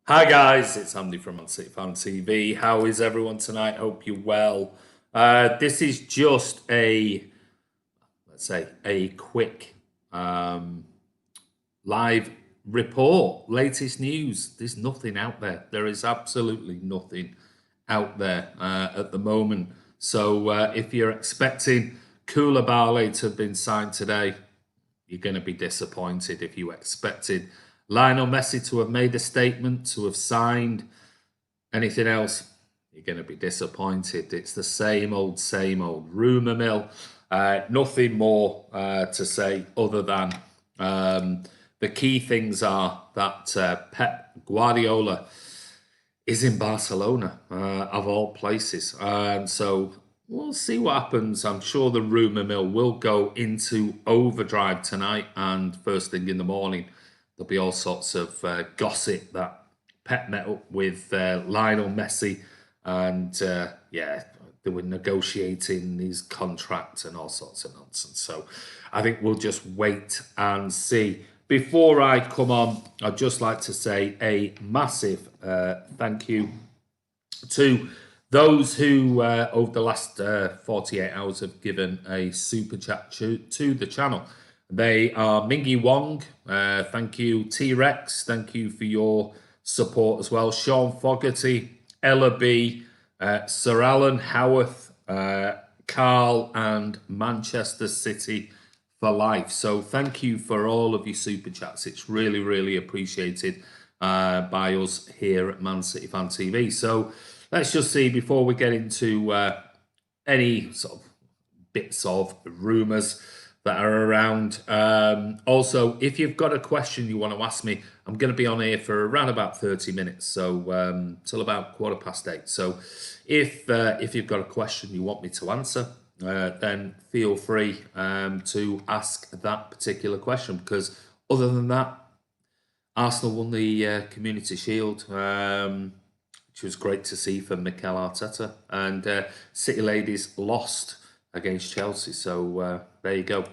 Hi guys, it's Andy from Man City Fan TV. How is everyone tonight? Hope you're well. This is just let's say, a quick um, live report. Latest news. There's nothing out there. There is absolutely nothing out there at the moment. So if you're expecting Koulibaly to have been signed today, you're going to be disappointed. If you expected Lionel Messi to have made a statement, to have signed anything else, you're going to be disappointed. It's the same old rumour mill. Nothing more to say other than the key things are that Pep Guardiola is in Barcelona, of all places. And so we'll see what happens. I'm sure the rumour mill will go into overdrive tonight, and first thing in the morning, there'll be all sorts of gossip that Pep met up with Lionel Messi, and they were negotiating his contract and all sorts of nonsense. So I think we'll just wait and see. Before I come on, I'd just like to say a massive thank you to those who, over the last 48 hours, have given a super chat to the channel. They are Mingy Wong, thank you. T-Rex, thank you for your support as well. Sean Fogarty, Ella B, Sir Alan Howarth, Carl, and Manchester City for life. So thank you for all of your super chats. It's really, really appreciated by us here at Man City Fan TV. So let's just see before we get into any sort of bits of rumours that are around. Also, if you've got a question you want to ask me, I'm going to be on here for around about 30 minutes, so till about 8:15. So if you've got a question you want me to answer, then feel free to ask that particular question, because other than that, Arsenal won the Community Shield, which was great to see for Mikel Arteta, and City Ladies lost against Chelsea. So there you go.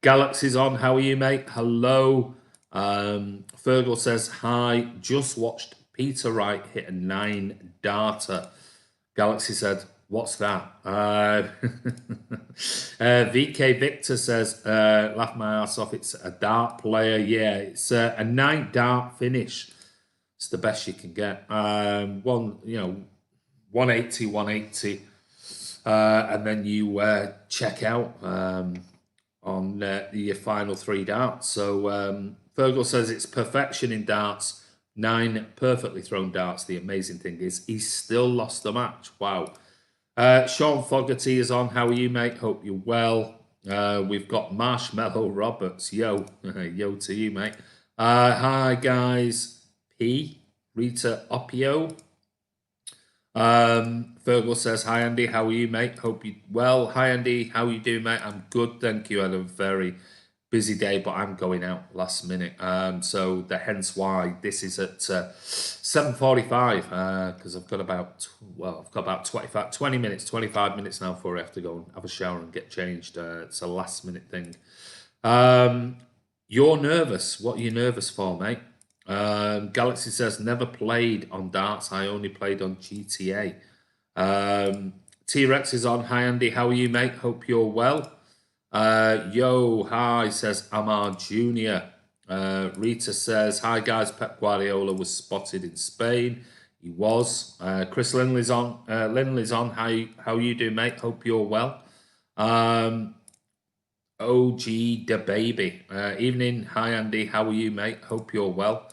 Galaxy's on. How are you, mate? Hello. Fergal says, hi. Just watched Peter Wright hit a 9-darter. Galaxy said, what's that? VK Victor says, laugh my ass off. It's a dart player. Yeah, it's a 9-dart finish. It's the best you can get. 180, 180. And then you check out on your final 3 darts. So Fergal says it's perfection in darts. 9 perfectly thrown darts. The amazing thing is he's still lost the match. Wow. Sean Fogarty is on. How are you, mate? Hope you're well. We've got Marshmallow Roberts. Yo. Yo to you, mate. Hi, guys. P. Rita Opio. Fergal says, hi, Andy. How are you, mate? Hope you well. Hi, Andy. How are you doing, mate? I'm good, thank you. I had a very busy day, but I'm going out last minute. So hence why this is at 7:45, because I've got about 20 minutes, 25 minutes now before I have to go and have a shower and get changed. It's a last minute thing. You're nervous. What are you nervous for, mate? Galaxy says, never played on darts. I only played on GTA. T-Rex is on. Hi, Andy. How are you, mate? Hope you're well. Yo, hi, says Amar Jr. Rita says, hi, guys. Pep Guardiola was spotted in Spain. He was. Chris Linley's on. Linley's on. How you doing, mate? Hope you're well. OG the baby. Evening. Hi, Andy. How are you, mate? Hope you're well.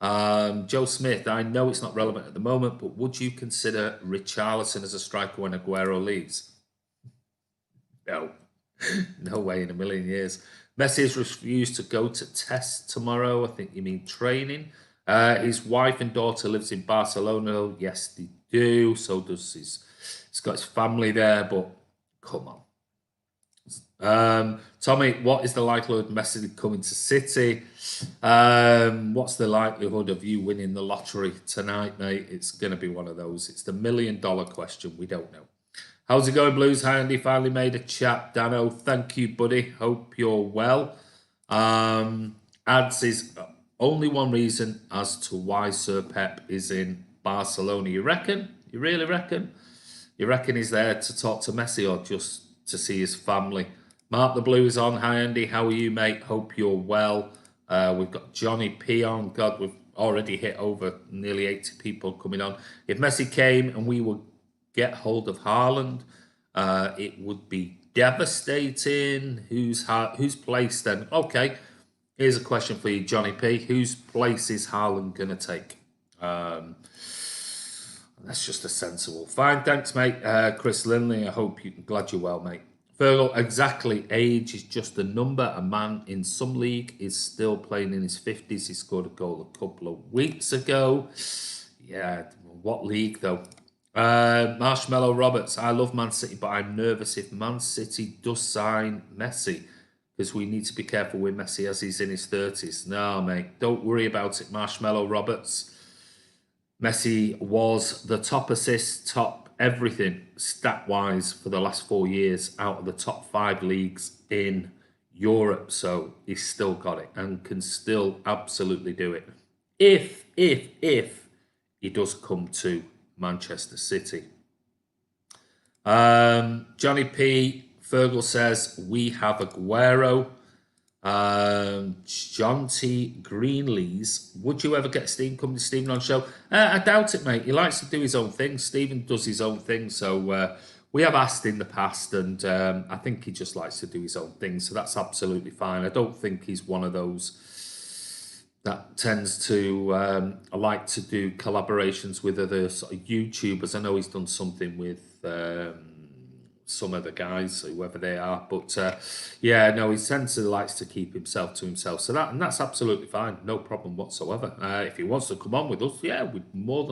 Joe Smith, I know it's not relevant at the moment, but would you consider Richarlison as a striker when Aguero leaves? No. No way in a million years. Messi has refused to go to test tomorrow. I think you mean training. His wife and daughter lives in Barcelona. Yes, they do. So does he's got his family there, but come on. Tommy, what is the likelihood of Messi coming to City? What's the likelihood of you winning the lottery tonight, mate? It's going to be one of those. It's the $1 million question. We don't know. How's it going, Blues? Hi, Andy. Finally made a chat. Dano, thank you, buddy. Hope you're well. Ads is Only one reason as to why Sir Pep is in Barcelona. You reckon? You really reckon? You reckon he's there to talk to Messi or just to see his family? Mark the Blue is on. Hi, Andy. How are you, mate? Hope you're well. We've got Johnny P on. God, we've already hit over nearly 80 people coming on. If Messi came and we would get hold of Haaland, it would be devastating. Whose place then? Okay, here's a question for you, Johnny P. Whose place is Haaland going to take? That's just a sensible. Fine, thanks, mate. Chris Linley, I hope you're glad you're well, mate. Fergal, exactly. Age is just a number. A man in some league is still playing in his 50s. He scored a goal a couple of weeks ago. Yeah, what league, though? Marshmallow Roberts, I love Man City, but I'm nervous if Man City does sign Messi because we need to be careful with Messi as he's in his 30s. No, mate, don't worry about it, Marshmallow Roberts. Messi was the top assist, top everything stat-wise for the last 4 years out of the top 5 leagues in Europe. So he's still got it and can still absolutely do it. If he does come to Manchester City. Johnny P. Fergal says, we have Aguero. John T. Greenlees, would you ever get Stephen coming to Stephen on show? I doubt it, mate. He likes to do his own thing. Stephen does his own thing. So we have asked in the past, and I think he just likes to do his own thing. So that's absolutely fine. I don't think he's one of those that tends to like to do collaborations with other sort of YouTubers. I know he's done something with some of the guys, whoever they are, but yeah, no, he tends to likes to keep himself to himself. So that's absolutely fine, no problem whatsoever. If he wants to come on with us, yeah, we'd be more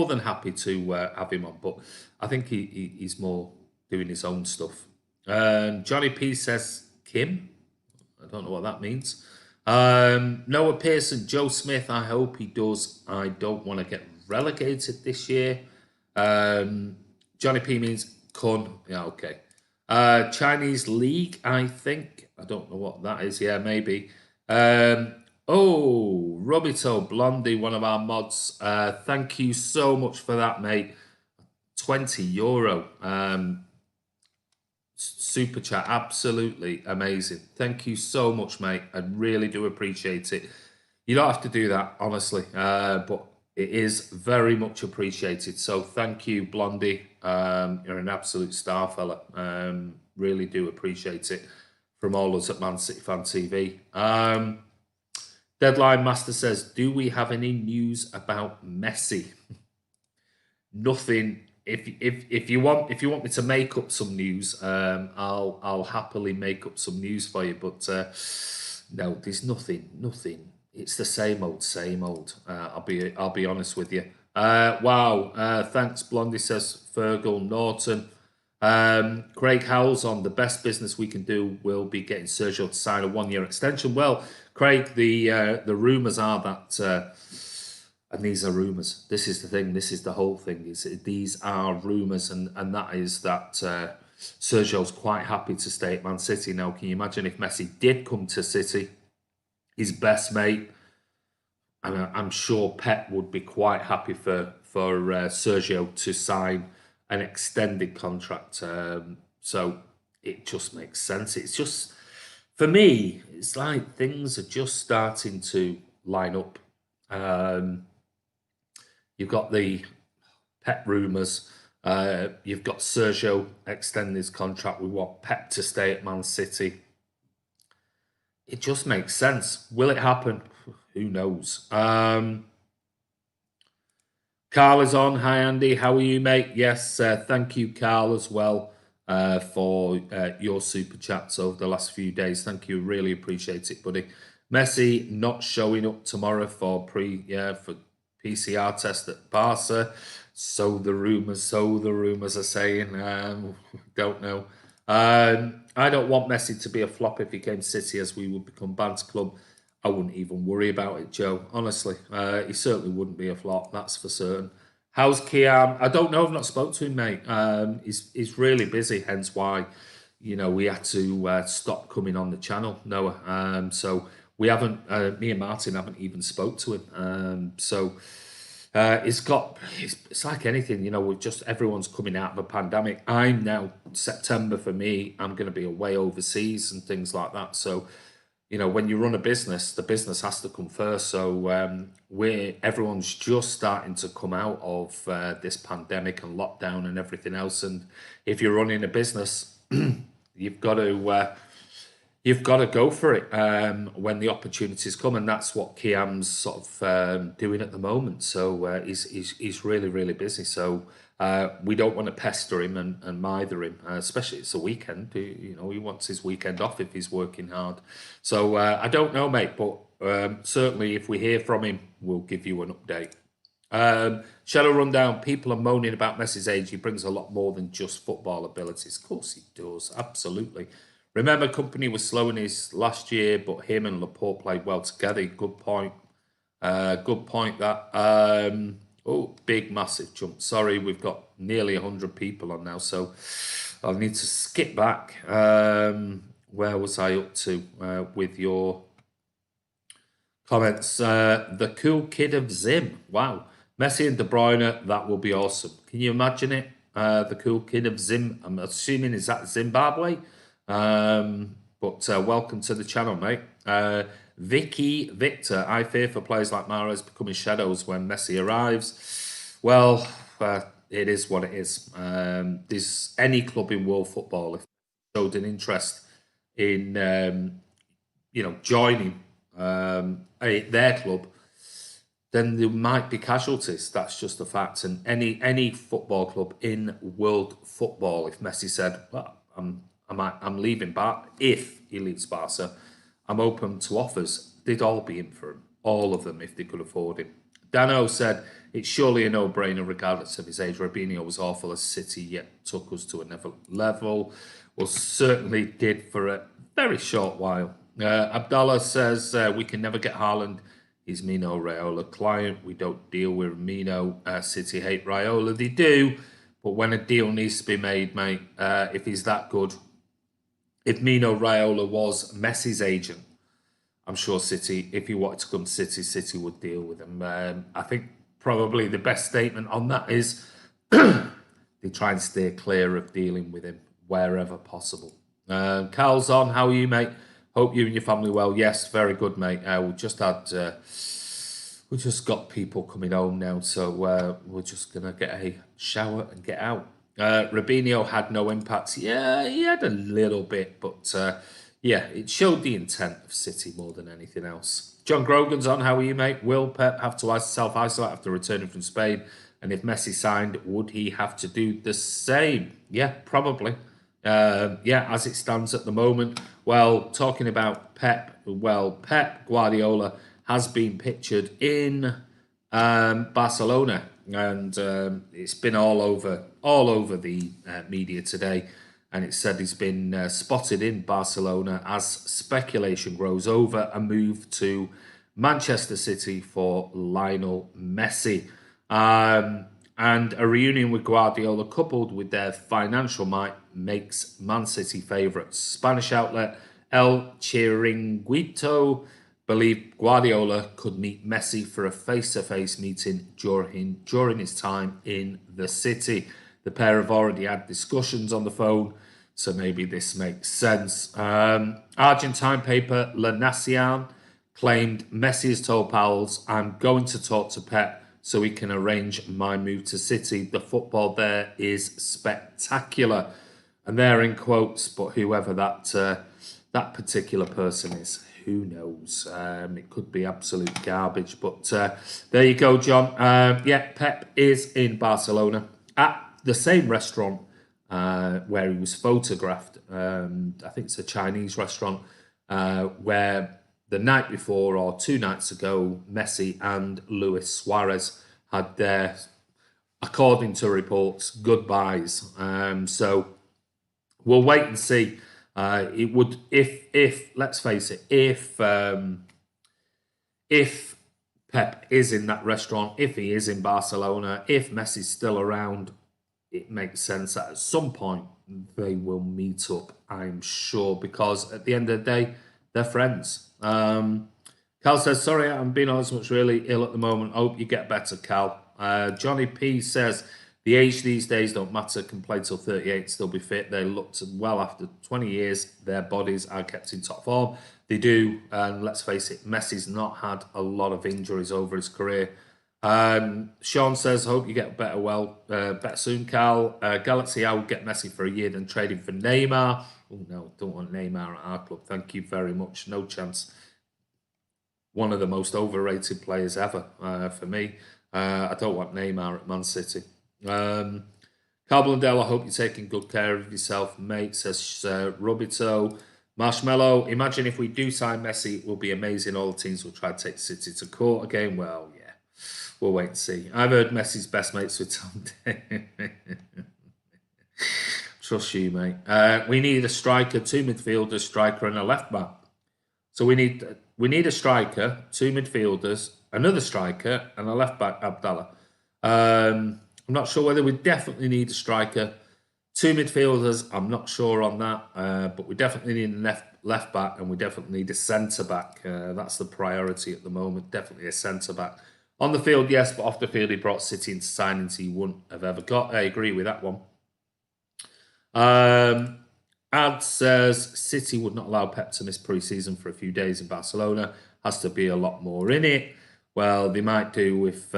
than happy to have him on. But I think he's more doing his own stuff. Johnny P says Kim. I don't know what that means. Noah Pearson, Joe Smith, I hope he does. I don't want to get relegated this year. Johnny P means Kun. Yeah, okay. Chinese League, I think. I don't know what that is. Yeah, maybe. Robito Blondie, one of our mods. Thank you so much for that, mate. €20. Super chat, absolutely amazing. Thank you so much, mate. I really do appreciate it. You don't have to do that, honestly, but it is very much appreciated. So thank you, Blondie. You're an absolute star, fella. Really do appreciate it from all us at Man City Fan TV. Deadline Master says, do we have any news about Messi? Nothing. If you want me to make up some news, I'll happily make up some news for you. But no, there's nothing. It's the same old. I'll be honest with you. Wow. Thanks, Blondie, says Fergal Norton. Craig Howell's on. The best business we can do will be getting Sergio to sign a 1-year extension. Well, Craig, the rumours are that. And these are rumours. This is the thing. This is the whole thing. These are rumours, and that is that Sergio's quite happy to stay at Man City. Now, can you imagine if Messi did come to City, his best mate, and I'm sure Pep would be quite happy for Sergio to sign an extended contract. So it just makes sense. It's just, for me, it's like things are just starting to line up. You've got the Pep rumours. You've got Sergio extending his contract. We want Pep to stay at Man City. It just makes sense. Will it happen? Who knows? Carl is on. Hi, Andy. How are you, mate? Yes, thank you, Carl, as well, for your super chats over the last few days. Thank you. Really appreciate it, buddy. Messi not showing up tomorrow for PCR test at Barca. So the rumours are saying. Don't know. I don't want Messi to be a flop if he came to City, as we would become Banter Club. I wouldn't even worry about it, Joe. Honestly, he certainly wouldn't be a flop. That's for certain. How's Kiam? I don't know. I've not spoke to him, mate. He's really busy, hence why we had to stop coming on the channel, Noah. So we haven't, me and Martin haven't even spoke to him. It's like anything, with just everyone's coming out of a pandemic. I'm now, September for me, I'm going to be away overseas and things like that. So, when you run a business, the business has to come first. So everyone's just starting to come out of this pandemic and lockdown and everything else. And if you're running a business, you've got to go for it when the opportunities come, and that's what Kiam's sort of doing at the moment. So he's really, really busy. So we don't want to pester him and mither him, especially it's a weekend. He wants his weekend off if he's working hard. So I don't know, mate, but certainly if we hear from him, we'll give you an update. Shadow Rundown, people are moaning about Messi's age. He brings a lot more than just football abilities. Of course he does, absolutely. Remember, company was slow in his last year, but him and Laporte played well together. Good point. Good point that. Big, massive jump. Sorry, we've got nearly 100 people on now, so I'll need to skip back. Where was I up to with your comments? The cool kid of Zim. Wow. Messi and De Bruyne, that will be awesome. Can you imagine it? The cool kid of Zim. I'm assuming, is that Zimbabwe? But welcome to the channel, mate. Vicky Victor, I fear for players like Mahrez becoming shadows when Messi arrives. Well, it is what it is. There's any club in world football, if they showed an interest in joining their club, then there might be casualties. That's just a fact. And any football club in world football, if Messi said, well, I'm leaving Barca, if he leaves Barca, I'm open to offers, they'd all be in for him, all of them, if they could afford him. Dano said, it's surely a no-brainer regardless of his age. Robinho was awful as City, yet took us to another level. Well, certainly did for a very short while. Abdallah says, we can never get Haaland. He's Mino Raiola client. We don't deal with Mino. City hate Raiola. They do. But when a deal needs to be made, mate, if he's that good, if Mino Raiola was Messi's agent, I'm sure City, if he wanted to come to City, City would deal with him. I think probably the best statement on that is they try and steer clear of dealing with him wherever possible. Carl's on. How are you, mate? Hope you and your family well. Yes, very good, mate. We just got people coming home now, so we're just gonna get a shower and get out. Robinho had no impact. Yeah, he had a little bit, but yeah, it showed the intent of City more than anything else. John Grogan's on. How are you, mate? Will Pep have to self-isolate after returning from Spain? And if Messi signed, would he have to do the same? Yeah, probably. Yeah, as it stands at the moment. Well, talking about Pep, Pep Guardiola has been pictured in Barcelona, and it's been all over the media today. And it said he's been spotted in Barcelona as speculation grows over a move to Manchester City for Lionel Messi. And a reunion with Guardiola coupled with their financial might makes Man City favourites. Spanish outlet El Chiringuito believed Guardiola could meet Messi for a face-to-face meeting during his time in the city. The pair have already had discussions on the phone, so maybe this makes sense. Argentine paper La Nación claimed Messi has told pals, I'm going to talk to Pep so we can arrange my move to City. The football there is spectacular. And they're in quotes, but whoever that particular person is, who knows? It could be absolute garbage. But there you go, John. Yeah, Pep is in Barcelona at the same restaurant where he was photographed. I think it's a Chinese restaurant where the night before or 2 nights ago, Messi and Luis Suarez had their, according to reports, goodbyes. So we'll wait and see. It would, if let's face it, if Pep is in that restaurant, if he is in Barcelona, if Messi's still around, it makes sense that at some point they will meet up, I'm sure, because at the end of the day, they're friends. Cal says, sorry, I'm being honest, much really ill at the moment. Hope you get better, Cal. Johnny P says, the age these days don't matter. Can play till 38, still be fit. They looked well after 20 years. Their bodies are kept in top form. They do, and let's face it, Messi's not had a lot of injuries over his career. Sean says, hope you get better better soon, Cal. Galaxy, I would get Messi for a year, then trading for Neymar. Oh, no, don't want Neymar at our club. Thank you very much. No chance. One of the most overrated players ever for me. I don't want Neymar at Man City. Carl Blundell, I hope you're taking good care of yourself, mate, says Rubito. Marshmallow, imagine if we do sign Messi, it will be amazing. All the teams will try to take City to court again. Well, yeah, we'll wait and see. I've heard Messi's best mates with Tom Day. Trust you, mate. We need a striker, 2 midfielders, striker, and a left back. So we need a striker, 2 midfielders, another striker, and a left back, Abdallah. I'm not sure whether we definitely need a striker, 2 midfielders. I'm not sure on that, but we definitely need a left back, and we definitely need a centre back. That's the priority at the moment. Definitely a centre back. On the field, yes, but off the field, he brought City into signings he wouldn't have ever got. I agree with that one. Ad says City would not allow Pep to miss pre-season for a few days in Barcelona. Has to be a lot more in it. Well, they might do if.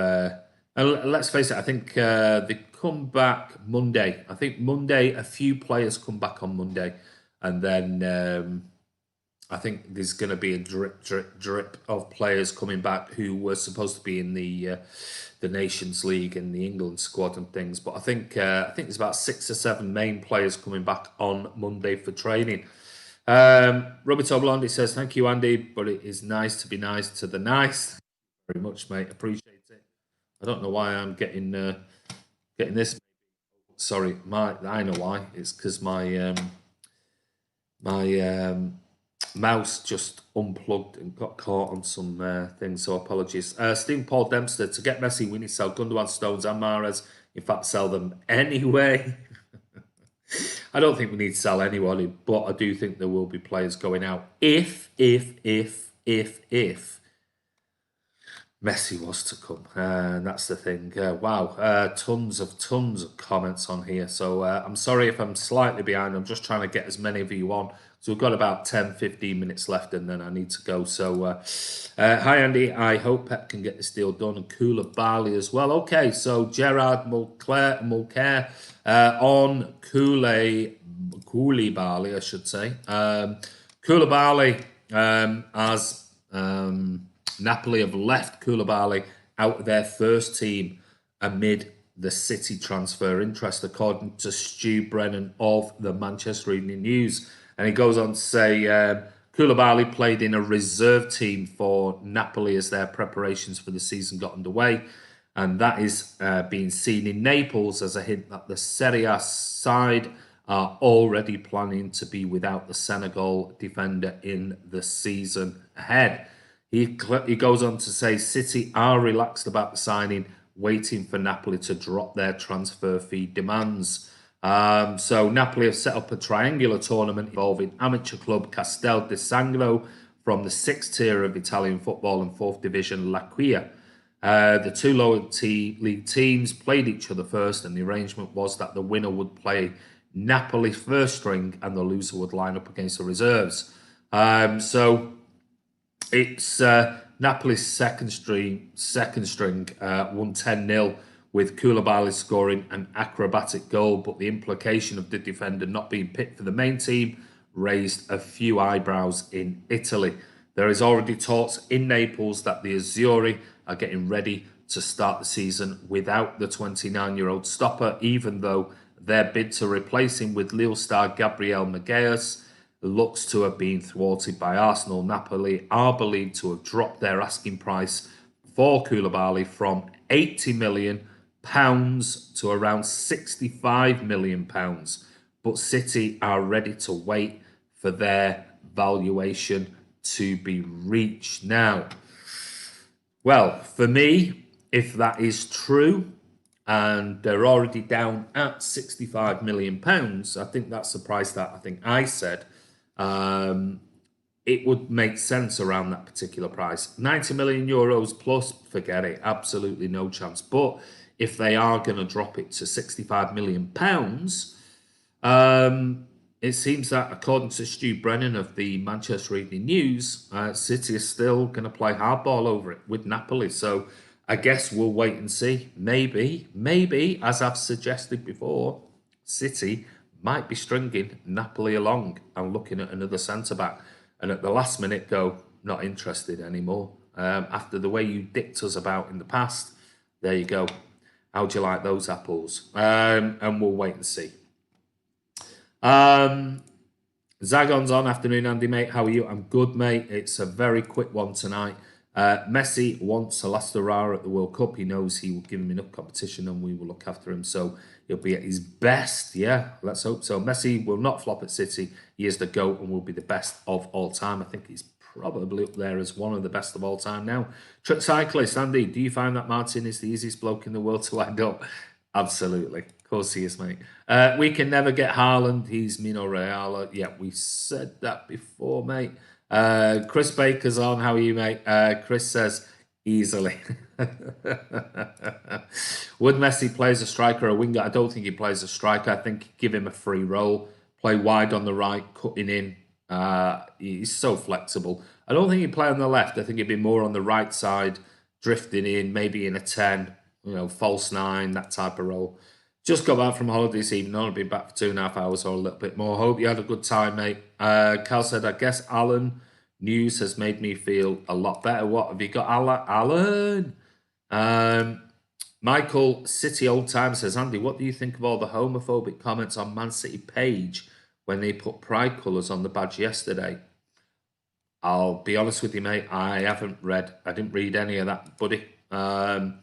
Let's face it. I think they come back Monday. I think Monday a few players come back on Monday, and then I think there's going to be a drip of players coming back who were supposed to be in the Nations League and the England squad and things. But I think there's about 6 or 7 main players coming back on Monday for training. Roberto Blondie says, thank you, Andy, but it is nice to be nice to the nice. Very much, mate. Appreciate it. I don't know why I'm getting this. Sorry, I know why. It's because my mouse just unplugged and got caught on some things, so apologies. Stephen Paul Dempster, to get Messi, we need to sell Gundogan, Stones and Mahrez. In fact, sell them anyway. I don't think we need to sell anybody, but I do think there will be players going out if Messi was to come. And that's the thing. Wow, tons of comments on here. So I'm sorry if I'm slightly behind. I'm just trying to get as many of you on. So we've got about 10, 15 minutes left and then I need to go. So hi, Andy. I hope Pep can get this deal done. And Koulibaly as well. Okay, so Gerard Mulcair on Koulibaly, I should say. Koulibaly as... Napoli have left Koulibaly out of their first team amid the City transfer interest, according to Stu Brennan of the Manchester Evening News. And he goes on to say Koulibaly played in a reserve team for Napoli as their preparations for the season got underway. And that is being seen in Naples as a hint that the Serie A side are already planning to be without the Senegal defender in the season ahead. He goes on to say City are relaxed about the signing, waiting for Napoli to drop their transfer fee demands. So Napoli have set up a triangular tournament involving amateur club Castel di Sangro from the 6th tier of Italian football and 4th division L'Aquila. The 2 lower league teams played each other first, and the arrangement was that the winner would play Napoli first string and the loser would line up against the reserves. So it's Napoli's second string won 10-0 with Koulibaly scoring an acrobatic goal, but the implication of the defender not being picked for the main team raised a few eyebrows in Italy. There is already talks in Naples that the Azzurri are getting ready to start the season without the 29-year-old stopper, even though their bid to replace him with Lille star Gabriel Magalhaes looks to have been thwarted by Arsenal. Napoli are believed to have dropped their asking price for Koulibaly from £80 million to around £65 million. But City are ready to wait for their valuation to be reached. Now, well, for me, if that is true, and they're already down at £65 million, I think that's the price that I think I said. it would make sense around that particular price. 90 million euros plus, forget it. Absolutely no chance. But if they are going to drop it to 65 million pounds, it seems that according to Stu Brennan of the Manchester Evening News, City is still going to play hardball over it with Napoli. So I guess we'll wait and see. Maybe, as I've suggested before, City might be stringing Napoli along and looking at another centre-back. And at the last minute go, not interested anymore. After the way you dicked us about in the past, there you go. How'd you like those apples? And we'll wait and see. Zagon's on. Afternoon, Andy, mate. How are you? I'm good, mate. It's a very quick one tonight. Messi wants a last hurrah at the World Cup. He knows he will give him enough competition and we will look after him. So he'll be at his best. Yeah, let's hope so. Messi will not flop at City. He is the GOAT and will be the best of all time. I think he's probably up there as one of the best of all time now. Truck cyclist, Andy, do you find that Martin is the easiest bloke in the world to wind up? Absolutely. Of course he is, mate. We can never get Haaland. He's Mino Real. Yeah, we said that before, mate. Chris Baker's on. How are you, mate? Chris says, easily. Would Messi play as a striker or a winger? I don't think he plays a striker. I think give him a free role. Play wide on the right, cutting in. He's so flexible. I don't think he'd play on the left. I think he'd be more on the right side, drifting in, maybe in a 10, false 9, that type of role. Just got back from holiday this evening. Only been back for 2.5 hours or a little bit more. Hope you had a good time, mate. Cal said, I guess Alan news has made me feel a lot better. What have you got, Alan? Michael City Old Time says, Andy, what do you think of all the homophobic comments on Man City page when they put pride colours on the badge yesterday? I'll be honest with you, mate. I didn't read any of that, buddy. Hi,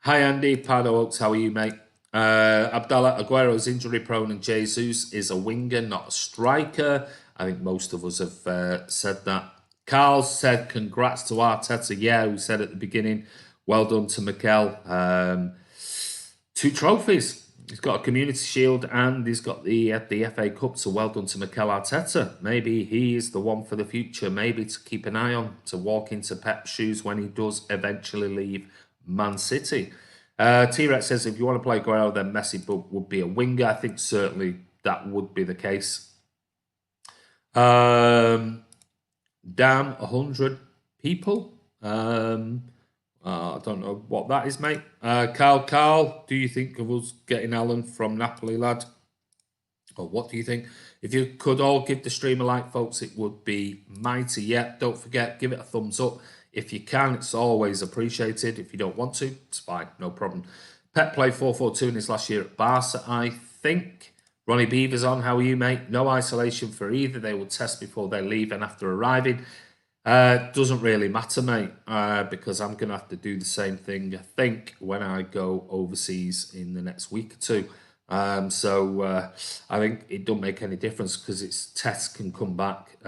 Andy. Pardo Oaks, how are you, mate? Abdallah Aguero's injury prone and Jesus is a winger, not a striker. I think most of us have said that. Carl said, congrats to Arteta. Yeah, we said at the beginning, well done to Mikel. 2 trophies. He's got a Community Shield and he's got the FA Cup, so well done to Mikel Arteta. Maybe he is the one for the future, maybe to keep an eye on, to walk into Pep's shoes when he does eventually leave Man City. T-Rex says, if you want to play Aguero, then Messi would be a winger. I think certainly that would be the case. Damn, 100 people. I don't know what that is, mate. Carl, do you think of us getting Alan from Napoli, lad? Or what do you think? If you could all give the stream a like, folks, it would be mighty. Yeah, don't forget, give it a thumbs up. If you can, it's always appreciated. If you don't want to, it's fine, no problem. Pep played 4-4-2 in his last year at Barca, I think. Ronnie Beaver's on. How are you, mate? No isolation for either. They will test before they leave and after arriving. Doesn't really matter, mate, because I'm going to have to do the same thing, I think, when I go overseas in the next week or two. So I think it don't make any difference because its tests can come back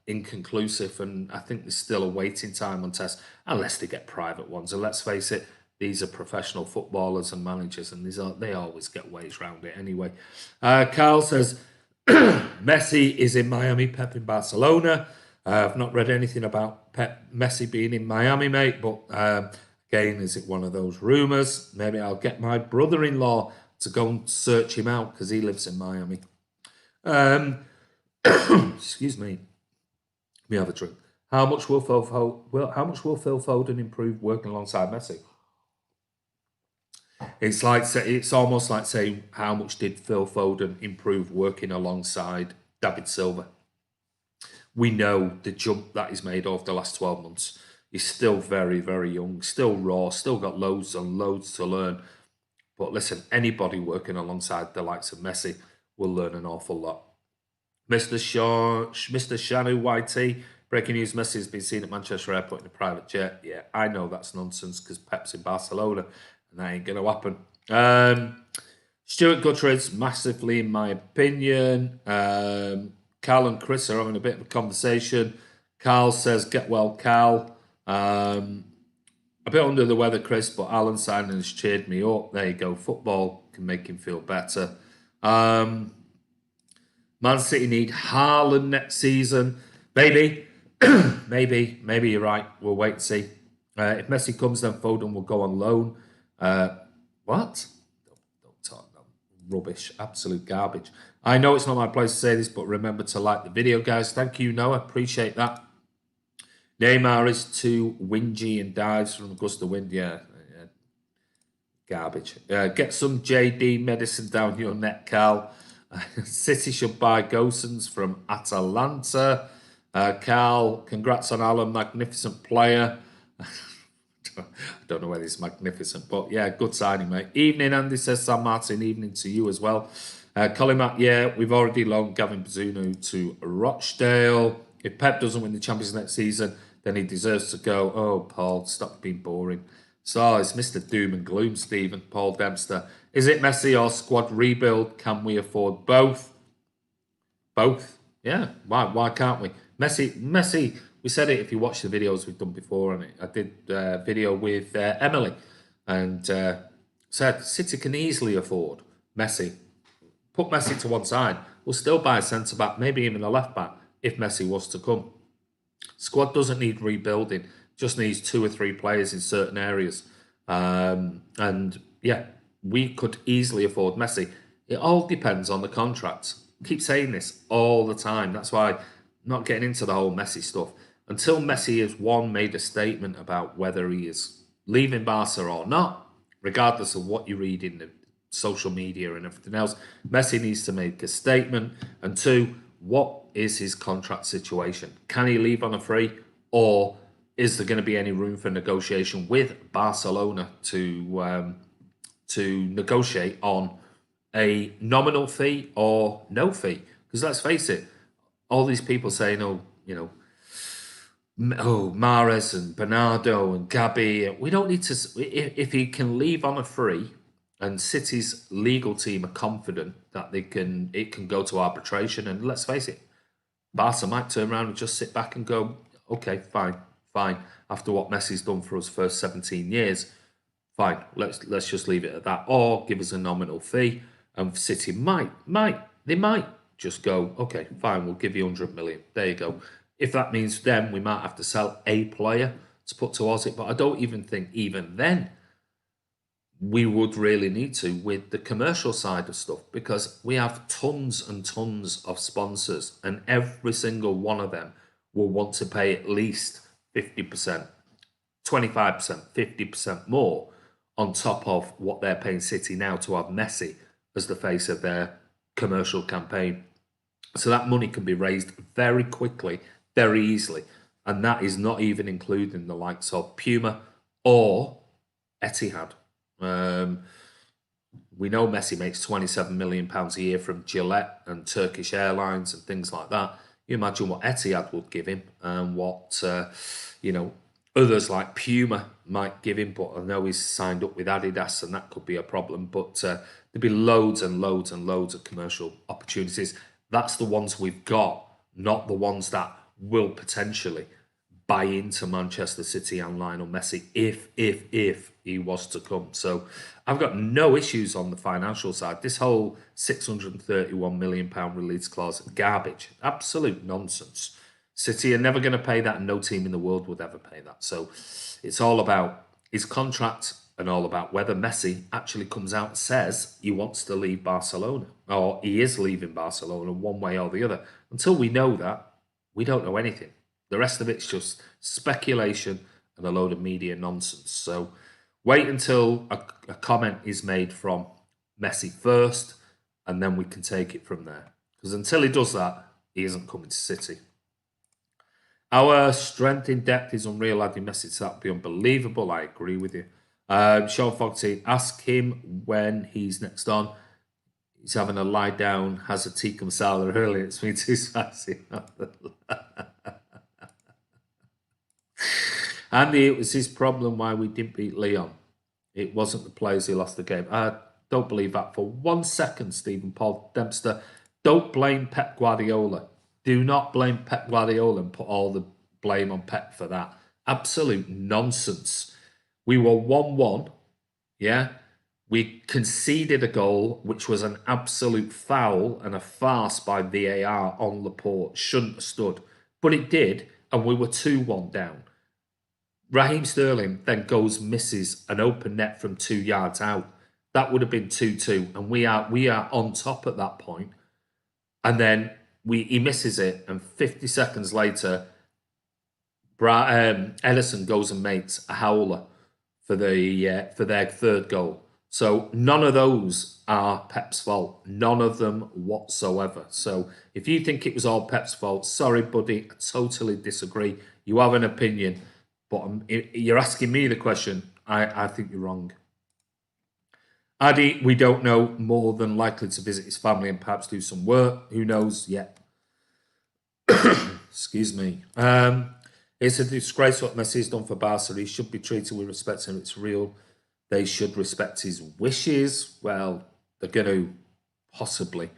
inconclusive, and I think there's still a waiting time on tests unless they get private ones. And let's face it, these are professional footballers and managers, and they always get ways around it anyway. Carl says Messi is in Miami, Pep in Barcelona. I've not read anything about Messi being in Miami, mate, but again, is it one of those rumours? Maybe I'll get my brother-in-law to go and search him out because he lives in Miami. Excuse me. Let me have a drink. How much will Phil Foden improve working alongside Messi? It's almost like saying, how much did Phil Foden improve working alongside David Silva? We know the jump that he's made over the last 12 months. He's still very, very young, still raw, still got loads and loads to learn. But listen, anybody working alongside the likes of Messi will learn an awful lot. Mr. Shanu YT, breaking news, Messi has been seen at Manchester Airport in a private jet. Yeah, I know that's nonsense because Pep's in Barcelona and that ain't going to happen. Stuart Gutteridge, massively in my opinion. Carl and Chris are having a bit of a conversation. Carl says, get well, Carl. A bit under the weather, Chris, but Alan Simon has cheered me up. There you go. Football can make him feel better. Man City need Haaland next season. Maybe, maybe you're right. We'll wait and see. If Messi comes, then Foden will go on loan. What? Don't talk no rubbish, absolute garbage. I know it's not my place to say this, but remember to like the video, guys. Thank you, Noah. Appreciate that. Neymar is too whingy and dives from a gust of wind. Yeah, garbage. Get some JD medicine down your neck, Cal. City should buy Gosens from Atalanta. Cal, congrats on Alan, magnificent player. I don't know whether it's magnificent, but yeah, good signing, mate. Evening, Andy says Sam Martin. Evening to you as well. Colin Mack, yeah, we've already loaned Gavin Bazunu to Rochdale. If Pep doesn't win the Champions next season, then he deserves to go. Oh, Paul, stop being boring. So it's Mr. Doom and Gloom, Stephen. Paul Dempster. Is it Messi or squad rebuild? Can we afford both? Both. Yeah. Why can't we? Messi. We said it if you watch the videos we've done before, and I did a video with Emily, and said City can easily afford Messi. Put Messi to one side. We'll still buy a centre back, maybe even a left back, if Messi was to come. Squad doesn't need rebuilding; just needs 2 or 3 players in certain areas. And yeah, we could easily afford Messi. It all depends on the contract. I keep saying this all the time. That's why I'm not getting into the whole Messi stuff. Until Messi has made a statement about whether he is leaving Barca or not, regardless of what you read in the social media and everything else, Messi needs to make a statement. And 2, what is his contract situation? Can he leave on a free, or is there going to be any room for negotiation with Barcelona to negotiate on a nominal fee or no fee? Because let's face it, all these people saying, oh, Mahrez and Bernardo and Gabby, we don't need to. If he can leave on a free, and City's legal team are confident that it can go to arbitration, and let's face it, Barca might turn around and just sit back and go, okay, fine. After what Messi's done for us for 17 years, fine. Let's just leave it at that, or give us a nominal fee. And City might just go, okay, fine. We'll give you 100 million. There you go. If that means then we might have to sell a player to put towards it, but I don't even think even then we would really need to with the commercial side of stuff, because we have tons and tons of sponsors, and every single one of them will want to pay at least 50%, 25%, 50% more on top of what they're paying City now to have Messi as the face of their commercial campaign. So that money can be raised very quickly, very easily. And that is not even including the likes of Puma or Etihad. We know Messi makes £27 million a year from Gillette and Turkish Airlines and things like that. You imagine what Etihad would give him and what, others like Puma might give him, but I know he's signed up with Adidas and that could be a problem. But there'd be loads and loads and loads of commercial opportunities. That's the ones we've got, not the ones that will potentially buy into Manchester City and Lionel Messi if he was to come. So I've got no issues on the financial side. This whole £631 million release clause, garbage, absolute nonsense. City are never going to pay that, and no team in the world would ever pay that. So it's all about his contract and all about whether Messi actually comes out and says he wants to leave Barcelona, or he is leaving Barcelona one way or the other. Until we know that, we don't know anything. The rest of it's just speculation and a load of media nonsense. So wait until a comment is made from Messi first, and then we can take it from there. Because until he does that, he isn't coming to City. Our strength in depth is unreal. Adding Messi to that would be unbelievable. I agree with you. Sean Fogarty, ask him when he's next on. He's having a lie down, has a tikka masala earlier. It's me too spicy. Andy, it was his problem why we didn't beat Leon. It wasn't the players who lost the game. I don't believe that for 1 second, Stephen Paul Dempster. Don't blame Pep Guardiola. Do not blame Pep Guardiola and put all the blame on Pep for that. Absolute nonsense. We were 1-1, yeah? We conceded a goal, which was an absolute foul and a farce by VAR on Laporte. Shouldn't have stood. But it did, and we were 2-1 down. Raheem Sterling then misses an open net from 2 yards out. That would have been 2-2, and we are on top at that point. And then he misses it, and 50 seconds later, Ederson goes and makes a howler for their third goal. So none of those are Pep's fault. None of them whatsoever. So if you think it was all Pep's fault, sorry, buddy, I totally disagree. You have an opinion, but you're asking me the question. I think you're wrong. Addy, we don't know, more than likely to visit his family and perhaps do some work. Who knows yet? Excuse me. It's a disgrace what Messi has done for Barca. He should be treated with respect, and it's real. They should respect his wishes. Well, they're going to possibly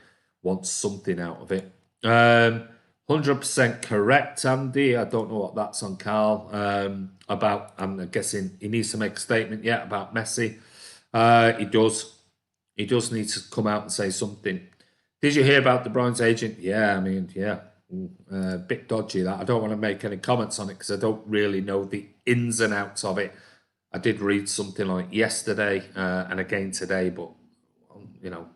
want something out of it. 100% correct, Andy. I don't know what that's on, Carl. I'm guessing he needs to make a statement yet about Messi. He does. He does need to come out and say something. Did you hear about De Bruyne's agent? Yeah, I mean, yeah. A bit dodgy that. I don't want to make any comments on it because I don't really know the ins and outs of it. I did read something on it yesterday and again today, but you know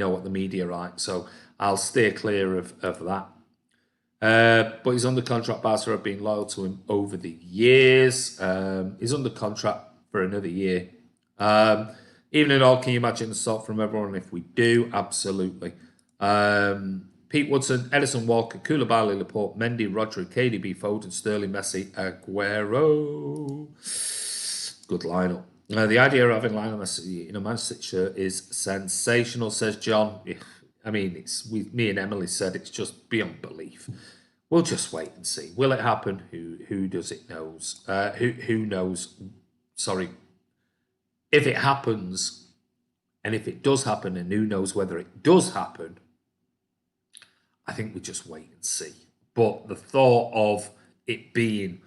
what the media write, so I'll steer clear of that. But he's under contract. Barca have been loyal to him over the years. He's under contract for another year. Even in all, can you imagine the salt from everyone if we do? Absolutely. Pete Woodson, Ederson, Walker, Koulibaly, Laporte, Mendy, Rodri, KDB, Foden, Sterling, Messi, Aguero. Good lineup. The idea of having Lionel Messi in a Man City shirt is sensational, says John. I mean, me and Emily said it's just beyond belief. We'll just wait and see. Will it happen? Who does it knows? Who knows? Sorry. If it happens, and if it does happen, and who knows whether it does happen, I think we just wait and see. But the thought of it being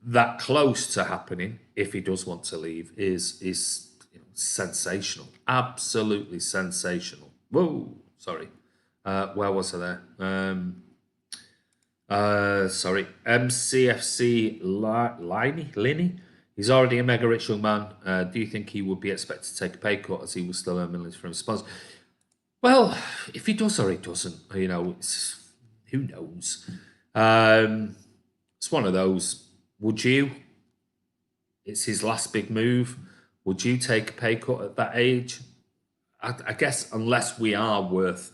that close to happening, if he does want to leave, is sensational. Absolutely sensational. Whoa, sorry. Where was I there? Sorry. MCFC Linney? He's already a mega rich young man. Do you think he would be expected to take a pay cut as he will still earn millions from his sponsors? Well, if he does or he doesn't, who knows? It's one of those. Would you? It's his last big move. Would you take a pay cut at that age? I guess unless we are worth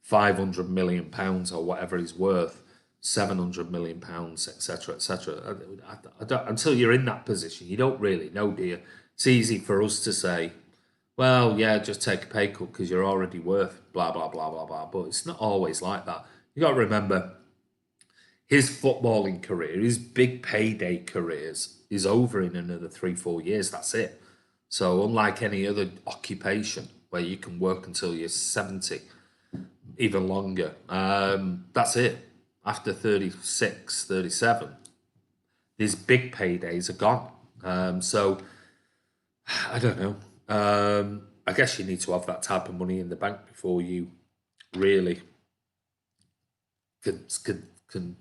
£500 million or whatever he's worth, £700 million, etc., etc. Until you're in that position, you don't really know, do you? It's easy for us to say, well, yeah, just take a pay cut because you're already worth blah, blah, blah, blah, blah. But it's not always like that. You got to remember, his footballing career, his big payday careers, is over in another 3-4 years. That's it. So unlike any other occupation where you can work until you're 70, even longer, that's it. After 36, 37, these big paydays are gone. So I don't know. I guess you need to have that type of money in the bank before you really can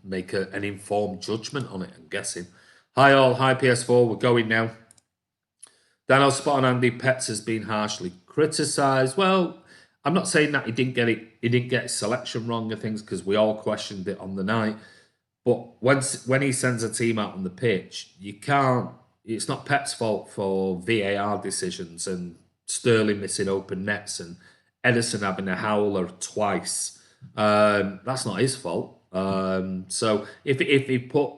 make an informed judgment on it, I'm guessing. Hi all, hi PS4, we're going now. Daniel spot on Andy, Pets has been harshly criticised. Well, I'm not saying that he didn't get his selection wrong and things, because we all questioned it on the night. But when he sends a team out on the pitch, you can't. It's not Pep's fault for VAR decisions and Sterling missing open nets and Ederson having a howler twice. That's not his fault. So if he put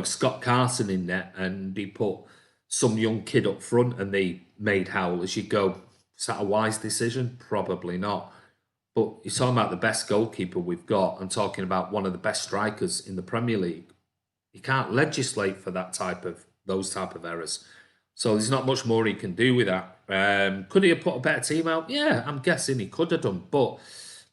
Scott Carson in net and he put some young kid up front and they made howlers, you go, is that a wise decision? Probably not. But you're talking about the best goalkeeper we've got and talking about one of the best strikers in the Premier League. You can't legislate for those type of errors. So there's not much more he can do with that. Could he have put a better team out? Yeah, I'm guessing he could have done. But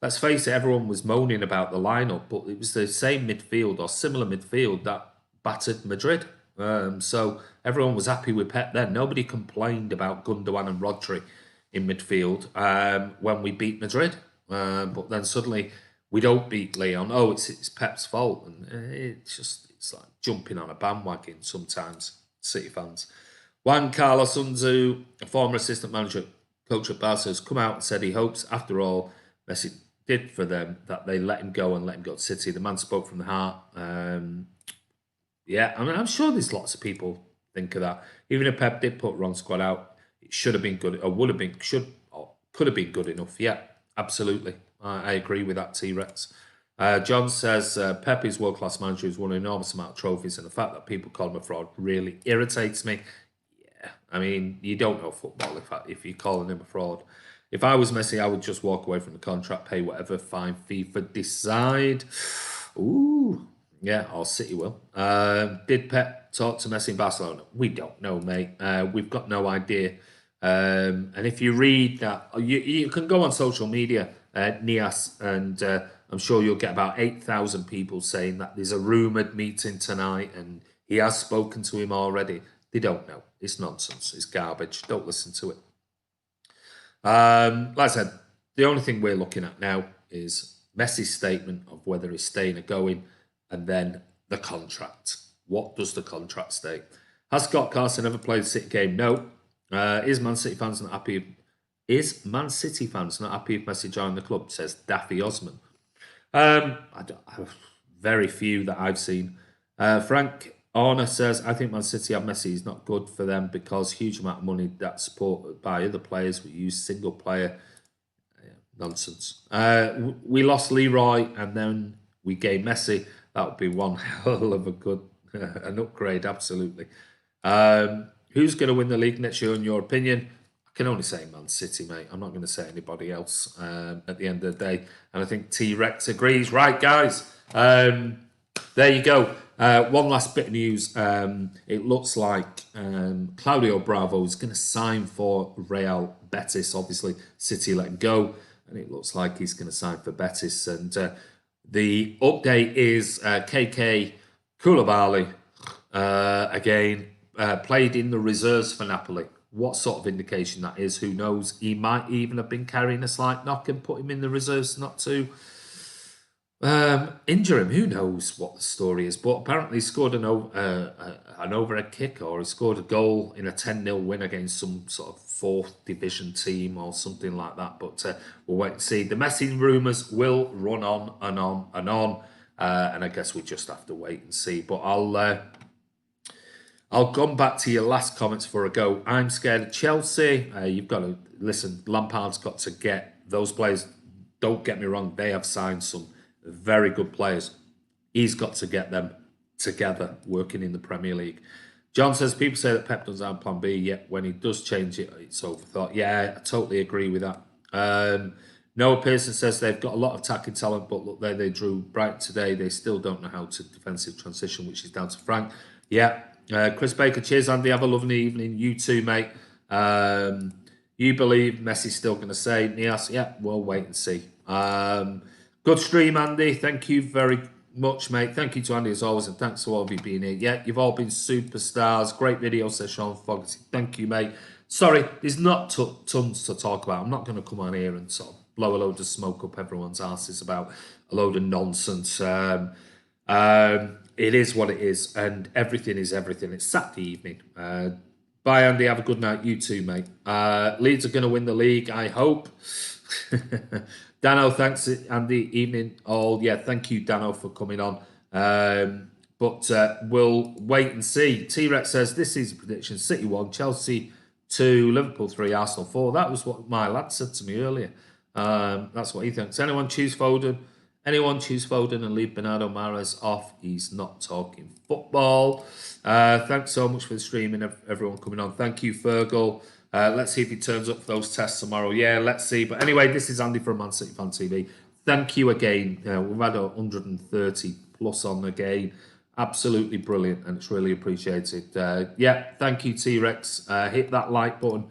let's face it, everyone was moaning about the lineup, but it was the same midfield or similar midfield that battered Madrid. So everyone was happy with Pep then. Nobody complained about Gundogan and Rodri in midfield when we beat Madrid. But then suddenly we don't beat Leon. Oh, it's Pep's fault, and it's like jumping on a bandwagon sometimes. City fans. Juan Carlos Unzu, a former assistant manager, coach at Barca, has come out and said he hopes, after all Messi did for them, that they let him go and let him go to City. The man spoke from the heart. Yeah, I mean, I'm sure there's lots of people think of that. Even if Pep did put Ron Squad out, it should have been good, or would have been, could have been good enough. Yeah, absolutely. I agree with that, T-Rex. John says, Pep is world-class manager who's won an enormous amount of trophies, and the fact that people call him a fraud really irritates me. Yeah, I mean, you don't know football if you're calling him a fraud. If I was Messi, I would just walk away from the contract, pay whatever fine FIFA decide. Ooh, yeah, or City will. Did Pep talk to Messi in Barcelona? We don't know, mate. We've got no idea. And if you read that, you can go on social media, Nias, and I'm sure you'll get about 8,000 people saying that there's a rumoured meeting tonight and he has spoken to him already. They don't know. It's nonsense. It's garbage. Don't listen to it. Like I said, the only thing we're looking at now is Messi's statement of whether he's staying or going, and then the contract. What does the contract state? Has Scott Carson ever played a City game? No. Is Man City fans not happy? Is Man City fans not happy if Messi joined the club? Says Daffy Osman. I have very few that I've seen. Frank Horner says, I think Man City have Messi is not good for them because huge amount of money that's supported by other players. We use single player. Nonsense. We lost Leroy and then we gained Messi. That would be one hell of a good an upgrade, absolutely. Who's going to win the league next year, in your opinion? I can only say Man City, mate. I'm not going to say anybody else at the end of the day. And I think T-Rex agrees. Right, guys. There you go. One last bit of news. It looks like Claudio Bravo is going to sign for Real Betis. Obviously, City let him go. And it looks like he's going to sign for Betis. And the update is KK Koulibaly, again, played in the reserves for Napoli. What sort of indication that is, who knows? He might even have been carrying a slight knock and put him in the reserves not to injure him. Who knows what the story is? But apparently he scored an overhead kick, or he scored a goal in a 10-0 win against some sort of 4th division team or something like that. But we'll wait and see. The Messi rumours will run on and on and on. And I guess we just have to wait and see. But I'll come back to your last comments for a go. I'm scared of Chelsea. You've got to listen. Lampard's got to get those players. Don't get me wrong. They have signed some very good players. He's got to get them together working in the Premier League. John says, people say that Pep doesn't have plan B, yet when he does change it, it's overthought. Yeah, I totally agree with that. Noah Pearson says they've got a lot of attacking talent, but look, they drew Brighton today. They still don't know how to defensive transition, which is down to Frank. Yeah. Chris Baker, cheers, Andy. Have a lovely evening. You too, mate. You believe Messi's still going to say, Nias? Yeah, we'll wait and see. Good stream, Andy. Thank you very much, mate. Thank you to Andy as always, and thanks to all of you being here. Yeah, you've all been superstars. Great video, says Sean Fogarty. Thank you, mate. Sorry, there's not tons to talk about. I'm not going to come on here and sort of blow a load of smoke up everyone's asses about a load of nonsense. It is what it is, and everything is everything. It's Saturday evening. Bye, Andy. Have a good night. You too, mate. Leeds are going to win the league, I hope. Dano, thanks, Andy. Evening all. Yeah, thank you, Dano, for coming on. But we'll wait and see. T-Rex says, this is a prediction. City 1, Chelsea 2, Liverpool 3, Arsenal 4. That was what my lad said to me earlier. That's what he thinks. Anyone choose Foden? Anyone choose Foden and leave Bernardo Mahrez off? He's not talking football. Thanks so much for the streaming, everyone coming on. Thank you, Fergal. Let's see if he turns up for those tests tomorrow. Yeah, let's see. But anyway, this is Andy from Man City Fan TV. Thank you again. We've had 130 plus on again. Absolutely brilliant, and it's really appreciated. Yeah, thank you, T-Rex. Hit that like button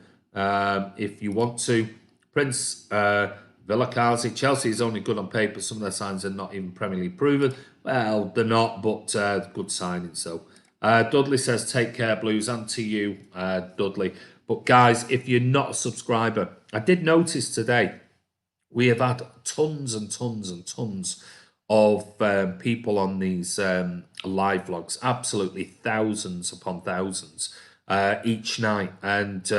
if you want to. Prince Villakazi, Chelsea is only good on paper. Some of their signs are not even Premier League proven. Well, they're not, but good signing. So Dudley says, take care, Blues, and to you, Dudley. But guys, if you're not a subscriber, I did notice today We have had tons and tons and tons of people on these live vlogs, absolutely thousands upon thousands each night. And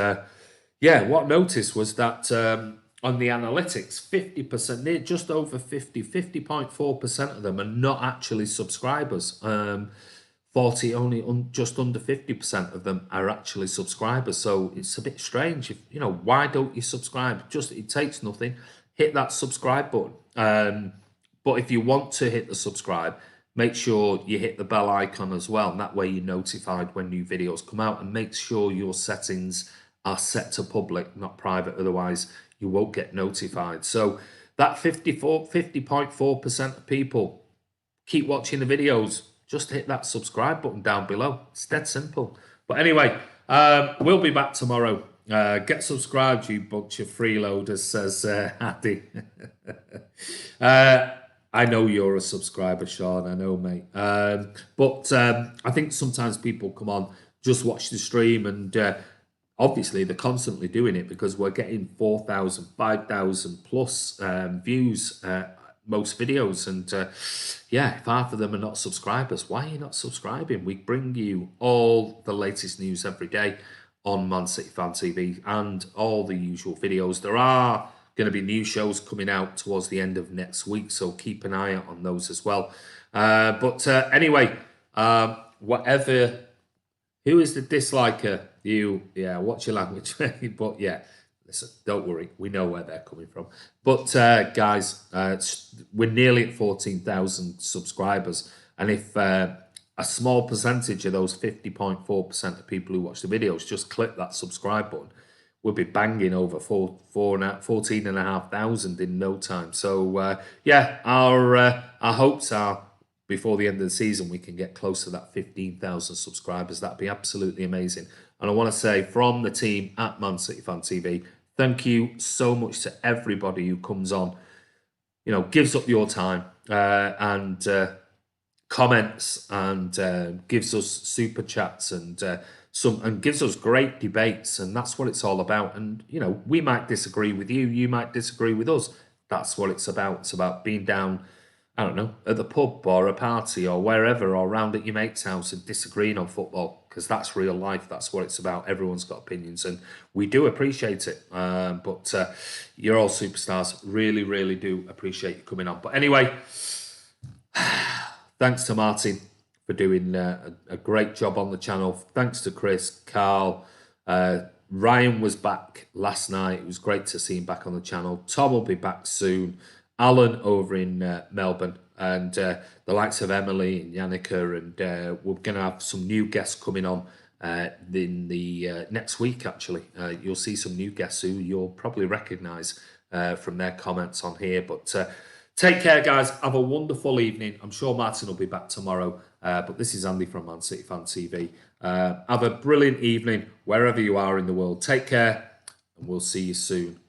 yeah, what I noticed was that on the analytics, 50%, near just over 50.4% of them are not actually subscribers. 40, only just under 50% of them are actually subscribers. So it's a bit strange. If, you know, why don't you subscribe? Just, it takes nothing. Hit that subscribe button. But if you want to hit the subscribe, make sure you hit the bell icon as well. And that way you're notified when new videos come out, and make sure your settings are set to public, not private. Otherwise, you won't get notified. So that 50.4% of people keep watching the videos. Just hit that subscribe button down below. It's dead simple. But anyway, we'll be back tomorrow. Get subscribed, you bunch of freeloaders, says Addy. I know you're a subscriber, Sean. I know, mate. But I think sometimes people come on, just watch the stream, and obviously they're constantly doing it because we're getting 4,000, 5,000 plus views most videos. And yeah, if half of them are not subscribers, why are you not subscribing? We bring you all the latest news every day on Man City Fan TV and all the usual videos. There are going to be new shows coming out towards the end of next week, so keep an eye out on those as well. But anyway, whatever, who is the disliker? You, yeah, watch your language. But yeah, listen, don't worry, we know where they're coming from. But guys, we're nearly at 14,000 subscribers, and if a small percentage of those 50.4% of people who watch the videos just click that subscribe button, we'll be banging over 14,500 in no time. So yeah, our hopes are before the end of the season we can get close to that 15,000 subscribers. That'd be absolutely amazing. And I want to say from the team at Man City Fan TV, thank you so much to everybody who comes on, you know, gives up your time and comments and gives us super chats and gives us great debates, and that's what it's all about. And you know, we might disagree with you, you might disagree with us. That's what it's about. It's about being down, I don't know, at the pub or a party or wherever, or round at your mate's house and disagreeing on football, because that's real life. That's what it's about. Everyone's got opinions, and we do appreciate it. But you're all superstars. Really, really do appreciate you coming on. But anyway, thanks to Martin for doing a great job on the channel. Thanks to Chris, Carl. Ryan was back last night. It was great to see him back on the channel. Tom will be back soon. Alan over in Melbourne, and the likes of Emily and Yannicka, and we're going to have some new guests coming on in the next week, actually. You'll see some new guests who you'll probably recognise from their comments on here. But take care, guys. Have a wonderful evening. I'm sure Martin will be back tomorrow. But this is Andy from Man City Fan TV. Have a brilliant evening wherever you are in the world. Take care, and we'll see you soon.